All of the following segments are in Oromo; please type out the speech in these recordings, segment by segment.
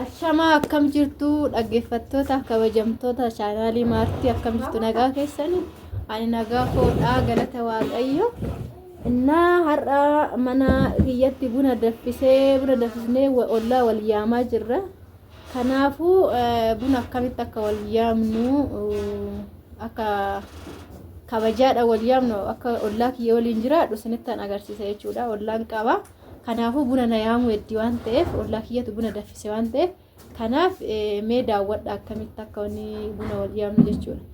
Ashama akkam jirtu dhaggeeffattoota kabajamtoota chaanaalii Maartii akkam jirtu nagaa keessanii ani nagaa koodhaa galata waaqayyo innaa har'a mana kiyyatti buna daffisnee ollaa wal yaamaa jirra kanaafuu buna akkamitti akka wal yaamnu akka kabajaadha wal yaamnu akka ollaa kiyya waliin jiraadhu isinittan agarsiisa jechuudha ollaan qaba kanaafuu buna na yaamu heddii waan ta'eef ollaa kiyyatu buna daffise waan ta'eef kanaaf mee daawwadha akkamitti akka wani buna wal yaamnu jechuudha.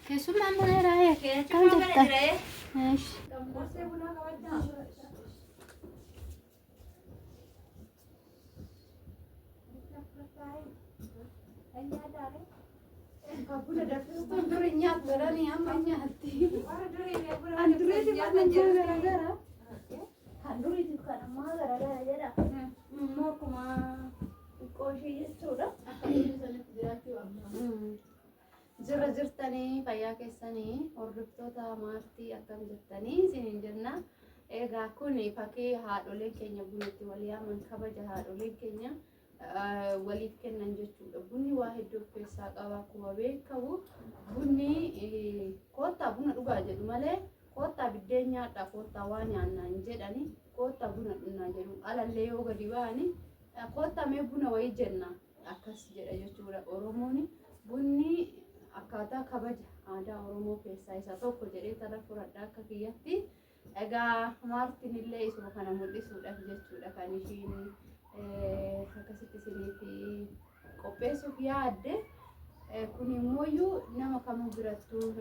Kesuma mana raya kan jetta Kabuna daftar durinya berani amanya hati. Anduri di mana gara-gara? Anduri di kana ma gara-gara jada. Mau kuma koshi sudah. Jira jirtanii fayyaa keessanii hordoftoota Maartii akkam jirtanii isiniin jenna. Egaa kun fakkii haadholeen keenya bunatti wal yaaman kabaja haadholeen keenya waliif kennan jechuudha. Bunni waa hedduu of keessaa qaba akkuma beekamu bunni koottaa buna dhugaa jedhu malee koottaa biddeen nyaadhaa koottaa waa nyaannaa hin jedhani koottaa buna dhugnaa jedhu alallee yoo gadi ba'anii koottaa mee buna wayii jenna akkas jedha jechuudha. Oromoon bunni akkaataa kabaja aadaa Oromoo keessaa isa tokko jedhee tana fudhadhaa akka kiyyatti. Egaa Maartiin illee isuma kana mul'isuudhaaf jechuudha kan ishiin akkasitti isiniif qopheessuuf yaadde. Kun immoo nama kamuu birattuu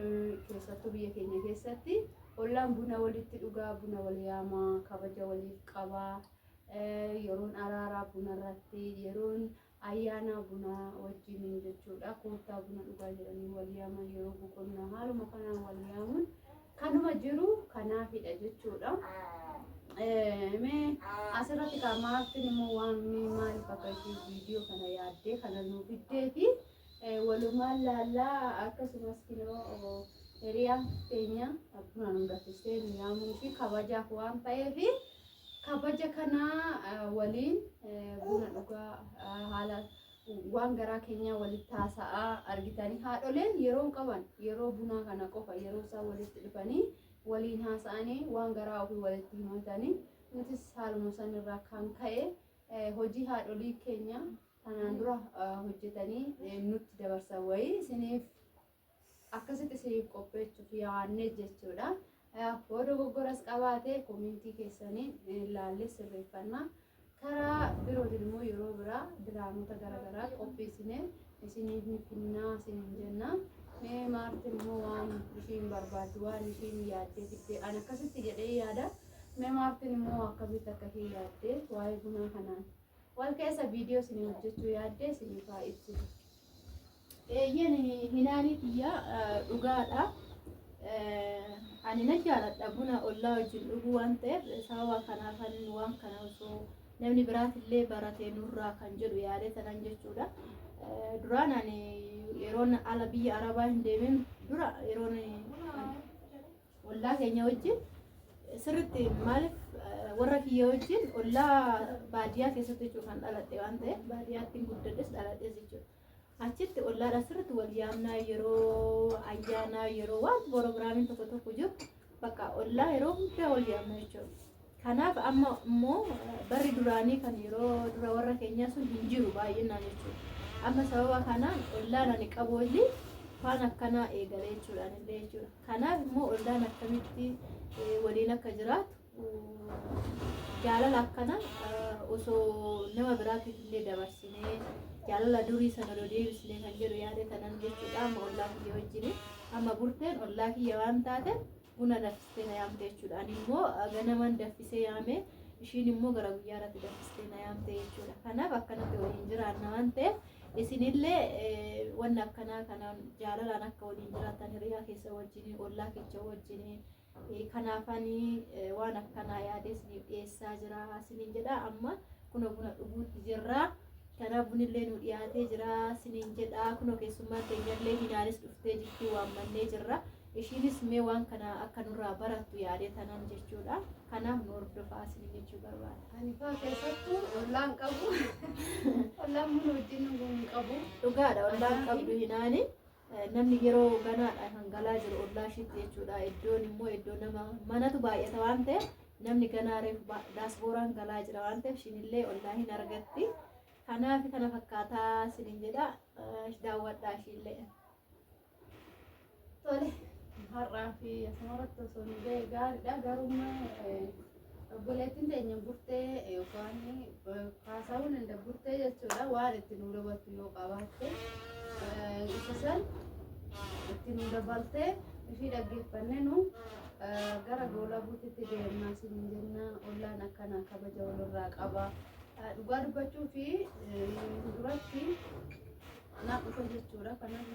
keessattuu biyya keenya keessatti ollaan buna walitti dhugaa buna wal yaamaa kabaja waliif qabaa yeroon araaraa buna irratti yeroon ayyaana buna wajjin jechuudha. Koottaa buna dhugaa jedhanii wal yaaman yeroo boqonnaa haaluma kanaan wal yaamuun kanuma jiru kanaafidha jechuudha. Mee asirratti Maartiin immoo waan maaliif akka viidiyoo kana yaaddee kana nuu fiddee fi walumaan laallaa akkasumas kinoo hiriyaan keenya buna nu daffisee nu yaamuu fi kabajaaf waan ta'eef kabaja kana waliin buna dhugaa haala waan garaa keenya walitti haasa'aa argitanii haadholeen yeroo qaban yeroo bunaa kana qofa yeroo isaa walitti dhufanii waliin haasa'anii waan garaa ofii walitti himatanii nutis haaluma sanirraa kan ka'e hojii haadholii keenya kanaan dura hojjetanii nutti dabarsan wayii isiniif akkasitti isiniif qopheessuuf yaadne jechuudha. Yoo dogoggoras qabaate komintii keessanii ilaallee sirreeffannaa karaa birootiin immoo yeroo biraa diraamota garaagaraa qopheessinee isiniif finnaa isiniin jenna. Mee Maartiin immoo waan ishiin barbaaddu waan ishiin yaaddee fiddee ani akkasitti jedhee yaada. Mee Maartiin immoo akkamitti akka isheen yaaddee waa'ee bunaa kanaan wal keessa viidiyoo isin hojjechuu yaaddee isiniif haa ibsitu. Eeyyan hinaanii xiyyaa dhugaadha. Ani na jaaladha buna ollaa wajjin dhuguu waan ta'eef sababa kanaafan waan kana osoo namni biraatillee baratee nurraa kan jedhu yaadee tanan jechuudha. Duraan ani yeroon ala biyya Arabaa hin deemin dura yeroon ollaa keenya wajjin sirriitti maaliif warra kiyya wajjin ollaa baadiyyaa keessatti jechuudha kan dhaladhe waan ta'eef baadiyyaatti guddadhes dhaladhes jechuudha. Achitti ollaadha sirriitti wal yaamnaa yeroo ayyaanaa yeroo waan proogiraamiin tokko jiru bakka ollaa yeroo hundaa wal yaamna jechuudha. Kanaaf amma immoo barri duraanii kan yeroo dura warra keenyaa sun hin jiru baay'inaan jechuudha. Amma sababa kanaan ollaan ani qabu wajjin waan akkanaa eegalee jechuudha illee jechuudha. Kanaaf immoo ollaan akkamitti waliin akka jiraatu jaalala akkana osoo nama biraatiif illee dabarsinee jaalala durii sana deebisnee kan jedhu yaade tanan jechuudha. Amma ollaa kiyya wajjin amma burteen ollaa kiyya waan taate buna daffisee yaamte jechuudha. Ani immoo ganaman daffisee yaame ishiin immoo gara guyyaa irratti dabbistee na yaamte jechuudha. Kanaaf akkanatti waliin jiraanna waan ta'eef isinillee wanna akkanaa kanaan jaalalaan akka waliin jiraatan hiriyaa keessa wajjin ollaa keessa wajjin kanaafanii waan akkanaa yaades dhiyeessaa jira isiniin jedha. Amma kunoo buna dhuguutti jirra. Kanaaf bunillee nu dhiyaatee jira isiniin jedha. Kunoo keessummaan keenyallee hinaanis dhuftee jirti waammannee jirra. Ishiinis mee waan kana akka nurraa barattu yaadee tanaan jechuudha. Kanaaf nu hordofaa isiniin jechuu barbaada. Ani faa keessattuu ollaan qabu. Ollaan mun wajjin nu qabu. Dhugaadha ollaan qabdu hinaani. Namni yeroo ganaadhaan hangalaa jiru ollaa ishiitti jechuudha. Iddoon immoo iddoo nama manatu baay'ata waan ta'eef namni ganaa reefu daasbooraan galaa jira waan ta'eef ishiinillee ollaa hin argatti. Kanaaf kana fakkaataa isiniin jedha. Daawwadhaa ishiillee. Tole har'aa fi asumarratti osoo nu ga'e gaariidha. Garuu obboleettiin teenya burtee yookaan kaasaawwan inda burtee jechuudha. Waan itti nu dabaltu yoo qabaatte isa san itti nu dabaltee ishii dhaggeeffannee nu gara goolaa buutitti deemnaa isiniin jenna. Ollaan akkana kabaja walirraa qaba. Dhugaa dubbachuu fi duratti naaf dhufa jechuudha. Kanaaf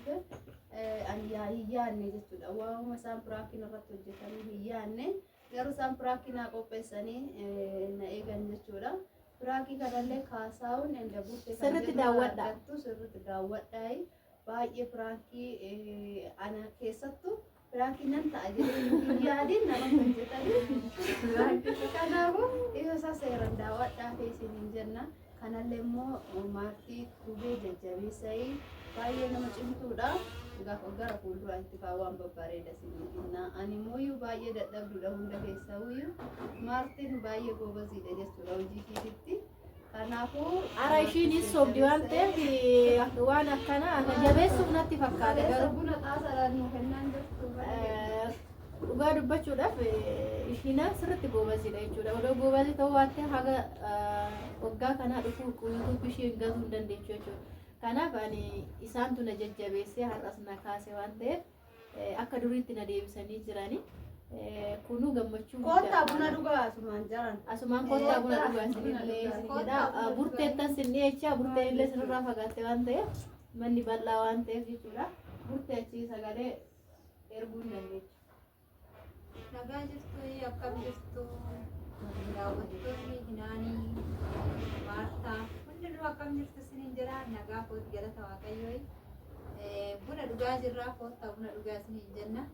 ani hin yaadne jechuudha. Waanuma isaan piraakiin irratti hojjetanii hin yaadne garuu isaan piraakiinaa qopheessanii na eegan jechuudha. Piraakii kanallee kaasaawwan inda burtee sirriitti daawwadha. Sirriitti daawwadhaa. Baay'ee piraakii ana keessattuu piraakii nan ta'a jedhee hin yaadin nama hojjetanii. Kanaafuu isa isaa seeraan daawwadhaa isiniin jenna. Kanallee immoo maartii Tubee jajjabeessanii baay'ee nama cimtuudha. Gaafa gara fuulduraatti waan babbareeda isiniin jenna. Ani immoo baay'ee dadhabduudha hunda keessaa maartiin baay'ee goobasiidha jechuudha hojii ishiitti. Kanaafuu ara ishiinis sobdi waan ta'eef waan akkana jabeessuuf natti fakkaata garuu buna xaasaadhaan nu kennaan jirtu. Dhugaa dubbachuudhaaf ishiina sirriitti goobasiidha jechuudha. Odoo goobasii ta'uu baattee haga waggaa kanaa dhufuu guutuuf ishee hin gatuu hin dandeessu jechuudha. Kanaaf ani isaantu na jajjabeessee har'as na kaase waan ta'eef akka duriitti na deebisanii jirani. Kunu gammachuu Kottaa buna dhugaa asumaan jiran. Asumaan kottaa buna dhugaa isinillee jedha. Burteettan sin dhiyeechaa burteen illee sinirraa fagaatte waan ta'eef manni bal'aa waan ta'eef jechuudha. Burtee achii sagalee erguu hin dandeechu. Nagaa jirtu akkam jirtu daawwattoonni hinaanii Maartaa hundinuu akkam jirtu isiniin jira. Nagaa kooti galata Waaqayyoo. Buna dhugaa jirra. Kottaa buna dhugaa isiniin jenna.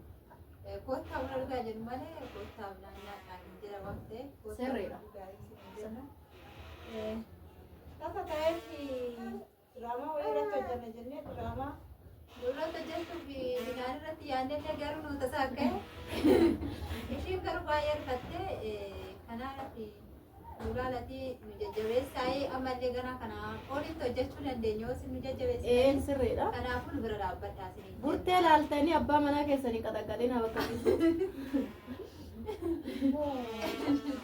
Kottaa buna dhugaa jennu malee kottaa naannaan jira waan ta'eef sirriidha. Lafa ta'eef diraamaa wayii irratti hojjanna jennee diraamaa duratti hojjechuuf binaan irratti yaadnee garuu nuti isaa ka'e ishiin garuu baay'ee hirkattee kanaaf ulaalati nu jajjabeessaa'ee ammallee ganaa kana olitti hojjechuu dandeenya yoo isin nu jajjabeessaa. Sirriidha. Kanaafuu nu bira dhaabbadhaa isin. Burtee laaltanii abbaa manaa keessanii qaxaqalina bakka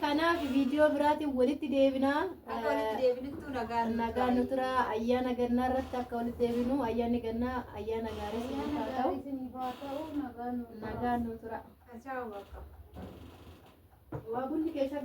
kanaaf viidiyoo biraatiin walitti deebinaa. Akka walitti deebinuttuu nagaan nu tura. Ayyaana gannaa irratti akka walitti deebinu ayyaanni gannaa ayyaana gaarii isiniif haa ta'u nagaan nu tura. Achaawu bakka. Waa bunni keessa